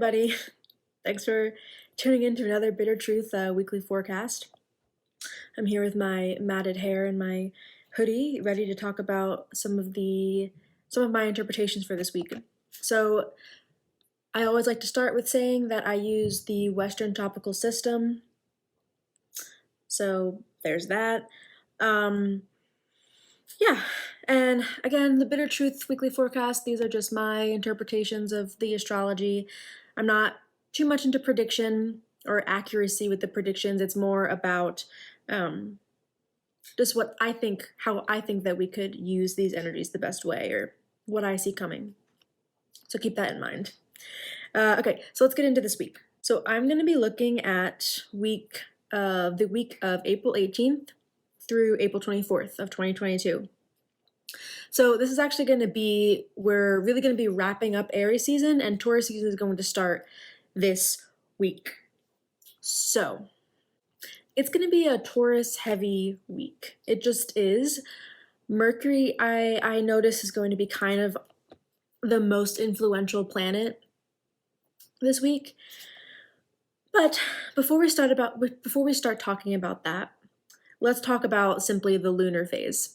everybody. Thanks for tuning in to another Bitter Truth weekly forecast. I'm here with my matted hair and my hoodie, ready to talk about some of my interpretations for this week. So I always like to start with saying that I use the Western Tropical System. So there's that. Yeah, and again, the Bitter Truth weekly forecast, these are just my interpretations of the astrology. I'm not too much into prediction or accuracy with the predictions. It's more about just how I think that we could use these energies the best way, or what I see coming. So keep that in mind. Okay, so let's get into this week. So I'm going to be looking at the week of April 18th through April 24th of 2022. So this is actually we're really going to be wrapping up Aries season, and Taurus season is going to start this week. So it's going to be a Taurus heavy week. It just is. Mercury, I notice, is going to be kind of the most influential planet this week. But before we start talking about that, let's talk about simply the lunar phase.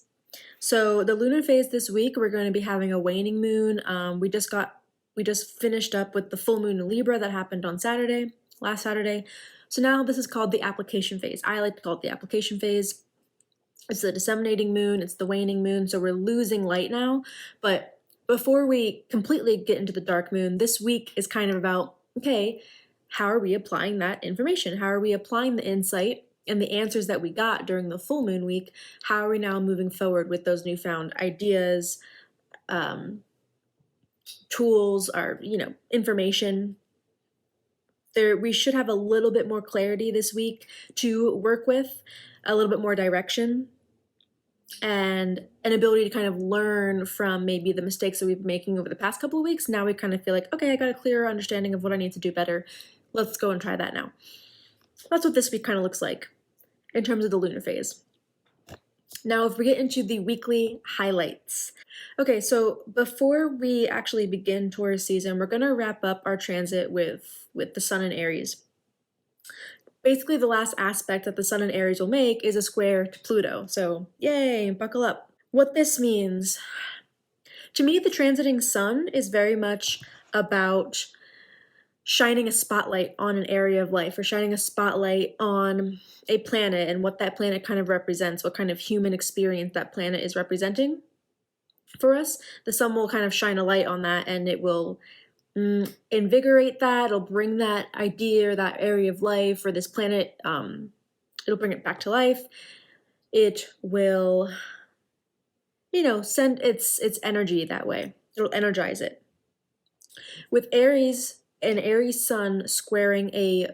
So the lunar phase this week, we're going to be having a waning moon. We just finished up with the full moon in Libra that happened on last Saturday. So now this is called the application phase. I like to call it the application phase. It's the disseminating moon, it's the waning moon, so we're losing light now. But before we completely get into the dark moon, this week is kind of about, okay, how are we applying that information? How are we applying the insight and the answers that we got during the full moon week? How are we now moving forward with those newfound ideas, tools, or information? We should have a little bit more clarity this week to work with, a little bit more direction, and an ability to kind of learn from maybe the mistakes that we've been making over the past couple of weeks. Now we kind of feel like, okay, I got a clearer understanding of what I need to do better. Let's go and try that now. That's what this week kind of looks like in terms of the lunar phase. Now, if we get into the weekly highlights. Okay, so before we actually begin Taurus season, we're going to wrap up our transit with the Sun in Aries. Basically, the last aspect that the Sun in Aries will make is a square to Pluto. So, yay, buckle up. What this means, to me, the transiting Sun is very much about shining a spotlight on an area of life, or shining a spotlight on a planet and what that planet kind of represents, what kind of human experience that planet is representing for us. The Sun will kind of shine a light on that, and it will invigorate that. It'll bring that idea or that area of life or this planet, it'll bring it back to life. It will, send its energy that way. It'll energize it. With Aries, an Aries Sun squaring a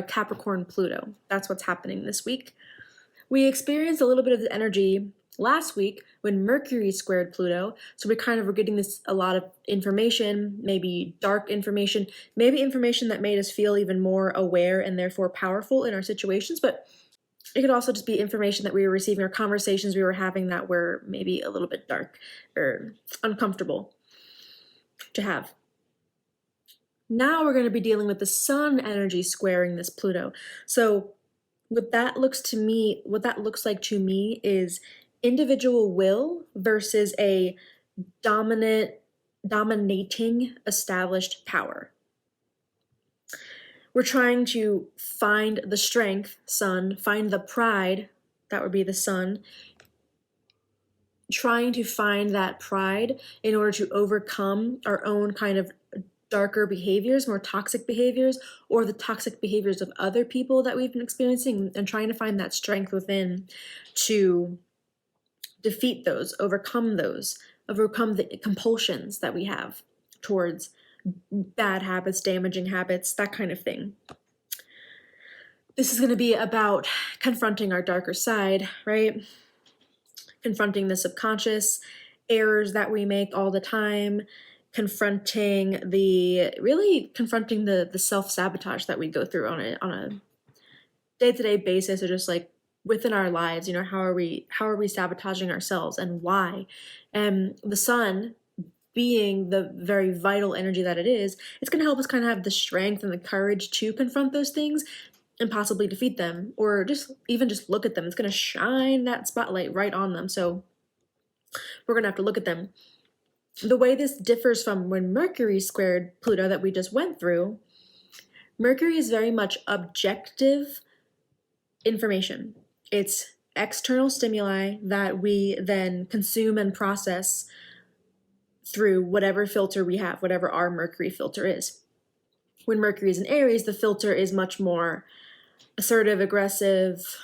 Capricorn Pluto. That's what's happening this week. We experienced a little bit of the energy last week when Mercury squared Pluto, so we kind of were getting a lot of information, maybe dark information, maybe information that made us feel even more aware and therefore powerful in our situations, but it could also just be information that we were receiving or conversations we were having that were maybe a little bit dark or uncomfortable to have. Now we're going to be dealing with the Sun energy squaring this Pluto. So what that looks like to me is individual will versus a dominating established power. We're trying to find the strength, Sun, find the pride, that would be the Sun, trying to find that pride in order to overcome our own kind of darker behaviors, more toxic behaviors, or the toxic behaviors of other people that we've been experiencing, and trying to find that strength within to defeat those, overcome the compulsions that we have towards bad habits, damaging habits, that kind of thing. This is going to be about confronting our darker side, right? Confronting the subconscious errors that we make all the time, confronting the self-sabotage that we go through on a day-to-day basis, or just like within our lives. How are we sabotaging ourselves, and why? And the Sun being the very vital energy that it is, it's going to help us kind of have the strength and the courage to confront those things and possibly defeat them, or just look at them. It's going to shine that spotlight right on them. So we're going to have to look at them. The way this differs from when Mercury squared Pluto that we just went through, Mercury is very much objective information. It's external stimuli that we then consume and process through whatever filter we have, whatever our Mercury filter is. When Mercury is in Aries, the filter is much more assertive, aggressive,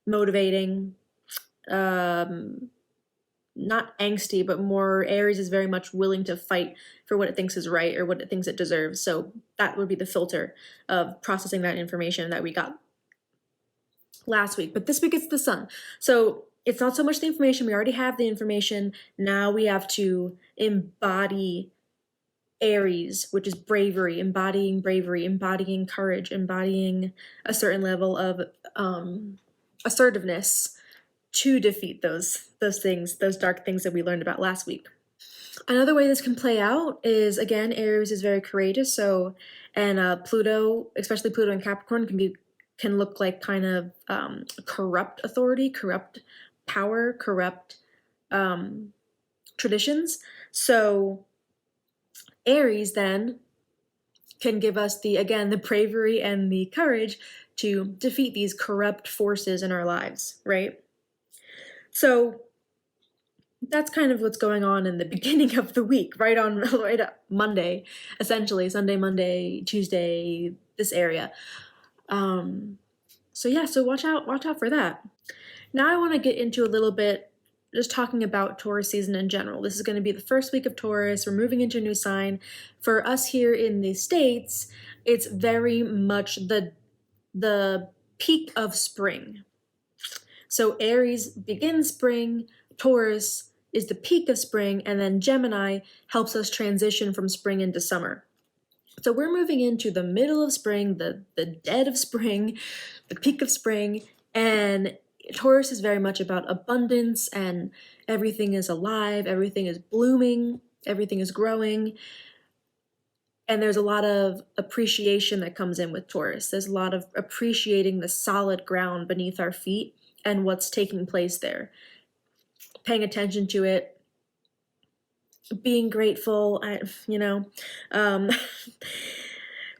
motivating, not angsty, but more. Aries is very much willing to fight for what it thinks is right or what it thinks it deserves. So that would be the filter of processing that information that we got last week. But this week it's the sun. So it's not so much the information. We already have the information. Now we have to embody Aries, which is bravery, embodying courage, embodying a certain level of assertiveness to defeat those things, those dark things that we learned about last week. Another way this can play out is, again, Aries is very courageous. So, and Pluto, especially Pluto and Capricorn, can look like kind of corrupt authority, corrupt power, corrupt traditions. So Aries then can give us the bravery and the courage to defeat these corrupt forces in our lives, right? So that's kind of what's going on in the beginning of the week, right up Monday, essentially, Sunday, Monday, Tuesday, this area. So watch out for that. Now I want to get into a little bit just talking about Taurus season in general. This is going to be the first week of Taurus. We're moving into a new sign. For us here in the States, it's very much the peak of spring. So Aries begins spring, Taurus is the peak of spring, and then Gemini helps us transition from spring into summer. So we're moving into the middle of spring, the dead of spring, the peak of spring, and Taurus is very much about abundance, and everything is alive, everything is blooming, everything is growing. And there's a lot of appreciation that comes in with Taurus. There's a lot of appreciating the solid ground beneath our feet and what's taking place there. Paying attention to it, being grateful,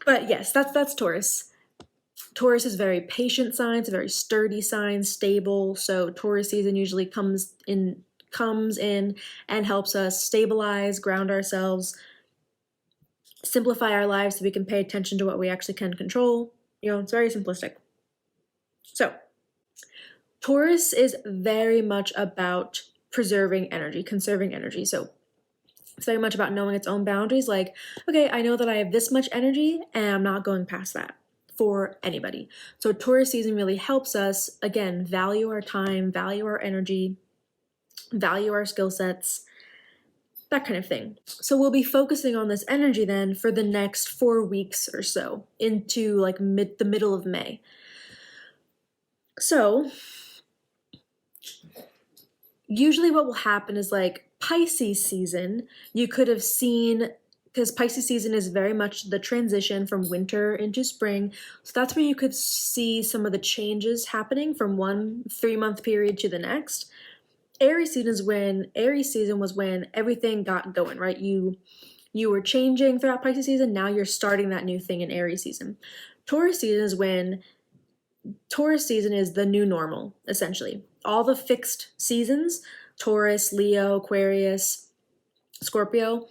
but yes, that's Taurus. Taurus is very patient sign, it's a very sturdy sign, stable. So Taurus season usually comes in and helps us stabilize, ground ourselves, simplify our lives so we can pay attention to what we actually can control. It's very simplistic. So Taurus is very much about preserving energy, conserving energy. So it's very much about knowing its own boundaries. Like, okay, I know that I have this much energy and I'm not going past that for anybody. So Taurus season really helps us, again, value our time, value our energy, value our skill sets, that kind of thing. So we'll be focusing on this energy then for the next 4 weeks or so into like the middle of May. So usually what will happen is like Pisces season, you could have seen, because Pisces season is very much the transition from winter into spring. So that's where you could see some of the changes happening from one 3-month period to the next. Aries season was when everything got going, right? You were changing throughout Pisces season. Now you're starting that new thing in Aries season. Taurus season is the new normal, essentially. All the fixed seasons, Taurus, Leo, Aquarius, Scorpio,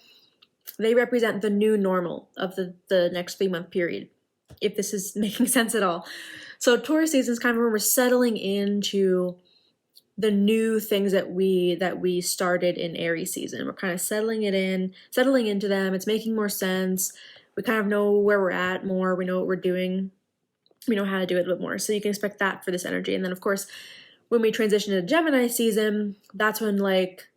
they represent the new normal of the next 3-month period, if this is making sense at all. So Taurus season is kind of where we're settling into the new things that we started in Aries season. We're kind of settling into them. It's making more sense. We kind of know where we're at more. We know what we're doing. We know how to do it a bit more. So you can expect that for this energy. And then, of course, when we transition to Gemini season, that's when like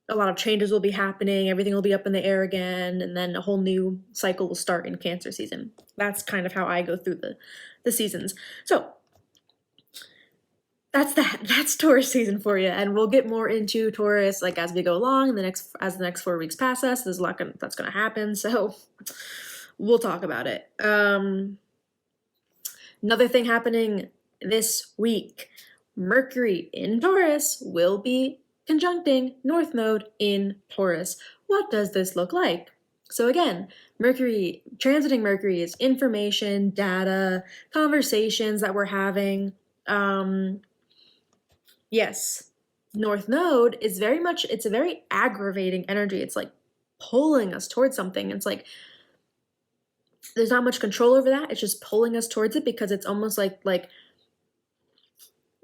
a lot of changes will be happening. Everything will be up in the air again. And then a whole new cycle will start in Cancer season. That's kind of how I go through the seasons. So that's that. That's Taurus season for you, and we'll get more into Taurus like as we go along. As the next 4 weeks pass us, there's a lot that's gonna happen. So we'll talk about it. Another thing happening this week: Mercury in Taurus will be conjuncting North Node in Taurus. What does this look like? So again, Mercury, transiting Mercury is information, data, conversations that we're having. Yes, North Node is it's a very aggravating energy. It's like pulling us towards something. It's like there's not much control over that. It's just pulling us towards it because it's almost like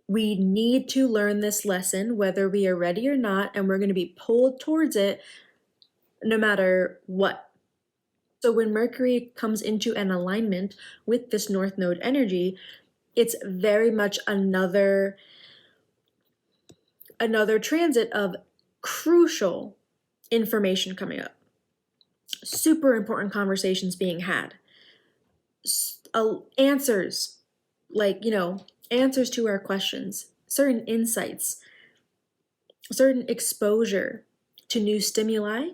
we need to learn this lesson whether we are ready or not, and we're going to be pulled towards it no matter what. So when Mercury comes into an alignment with this North Node energy, it's very much another transit of crucial information coming up. Super important conversations being had. Answers, answers to our questions, certain insights, certain exposure to new stimuli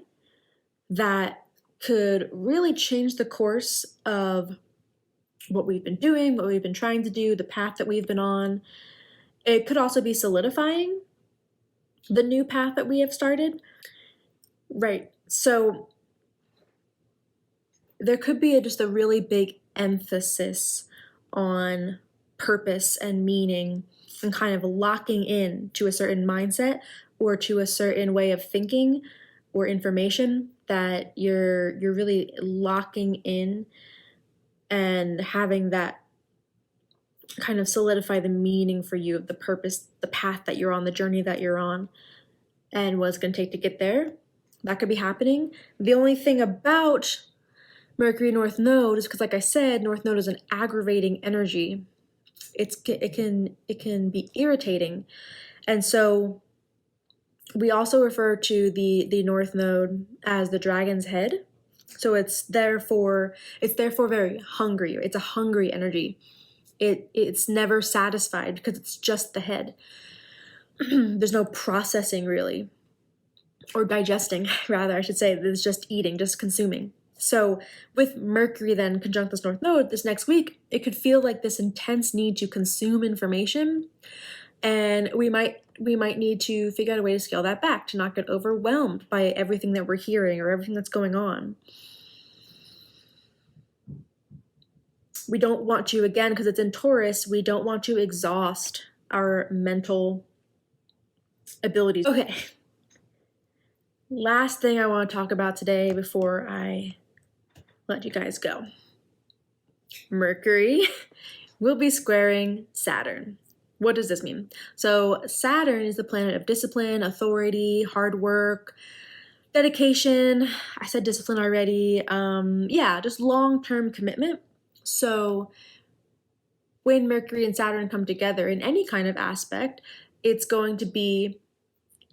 that could really change the course of what we've been doing, what we've been trying to do, the path that we've been on. It could also be solidifying the new path that we have started. Right. So there could be just a really big emphasis on purpose and meaning and kind of locking in to a certain mindset or to a certain way of thinking or information that you're really locking in and having that kind of solidify the meaning for you of the purpose, the path that you're on, the journey that you're on, and what it's going to take to get there. That could be happening. The only thing about Mercury North Node is because, like I said, North Node is an aggravating energy. It can be irritating, and so we also refer to the North Node as the dragon's head. So it's therefore very hungry. It's a hungry energy. It's never satisfied because it's just the head. There's no processing really, or digesting rather, I should say. It's just eating, just consuming. So with Mercury then conjunct this North Node this next week, it could feel like this intense need to consume information, and we might need to figure out a way to scale that back to not get overwhelmed by everything that we're hearing or everything that's going on. We don't want to, again, because it's in Taurus, we don't want to exhaust our mental abilities. Okay. Last thing I want to talk about today before I let you guys go. Mercury will be squaring Saturn. What does this mean? So Saturn is the planet of discipline, authority, hard work, dedication. I said discipline already. Just long-term commitment. So when Mercury and Saturn come together in any kind of aspect, it's going to be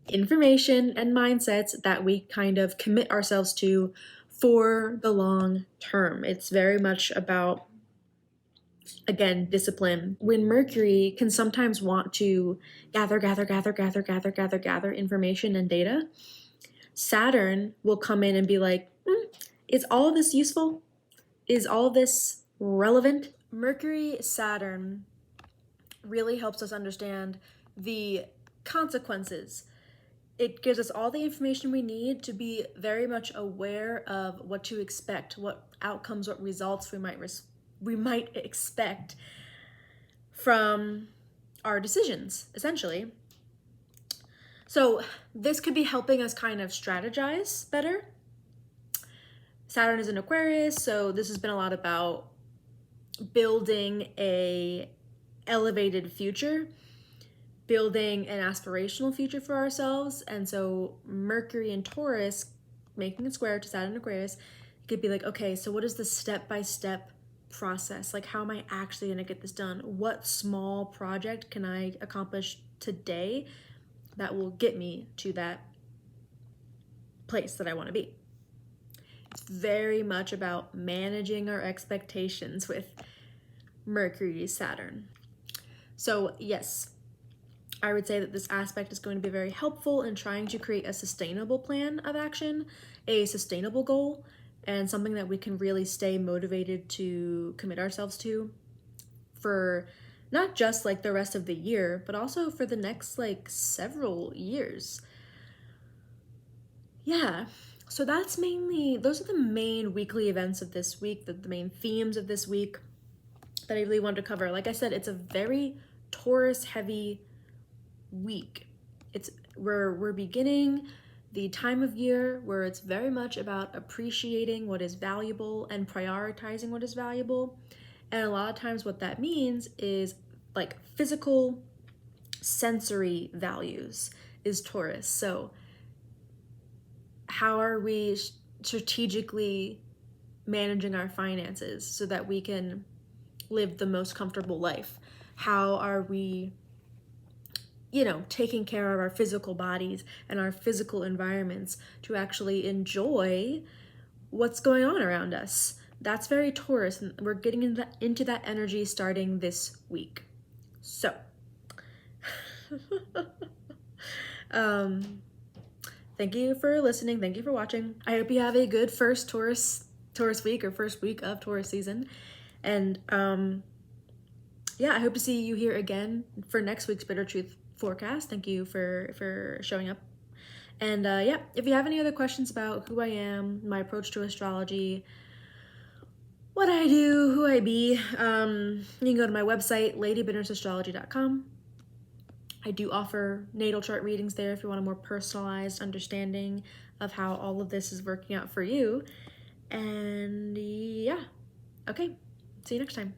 information and mindsets that we kind of commit ourselves to for the long term. It's very much about, again, discipline. When Mercury can sometimes want to gather information and data, Saturn will come in and be like, is all of this useful? Is all of this relevant? Mercury, Saturn really helps us understand the consequences. It gives us all the information we need to be very much aware of what to expect, what outcomes, what results we might expect from our decisions, essentially. So this could be helping us kind of strategize better. Saturn is in Aquarius, so this has been a lot about building a elevated future, building an aspirational future for ourselves. And so Mercury in Taurus, making a square to Saturn in Aquarius, could be like, okay, so what is the step-by-step process? Like, how am I actually going to get this done? What small project can I accomplish today that will get me to that place that I want to be? It's very much about managing our expectations with Mercury, Saturn. So yes, I would say that this aspect is going to be very helpful in trying to create a sustainable plan of action, a sustainable goal, and something that we can really stay motivated to commit ourselves to for not just like the rest of the year, but also for the next like several years. Yeah. So those are the main weekly events of this week, the main themes of this week that I really wanted to cover. Like I said, it's a very Taurus heavy week. We're beginning the time of year where it's very much about appreciating what is valuable and prioritizing what is valuable. And a lot of times what that means is like physical sensory values is Taurus. So how are we strategically managing our finances so that we can live the most comfortable life? How are we, taking care of our physical bodies and our physical environments to actually enjoy what's going on around us? That's very Taurus, and we're getting into that energy starting this week. So, thank you for listening. Thank you for watching. I hope you have a good first Taurus week or first week of Taurus season. And I hope to see you here again for next week's Bitter Truth forecast. Thank you for showing up. And if you have any other questions about who I am, my approach to astrology, what I do, who I be, you can go to my website, ladybittersastrology.com. I do offer natal chart readings there if you want a more personalized understanding of how all of this is working out for you. And okay, see you next time.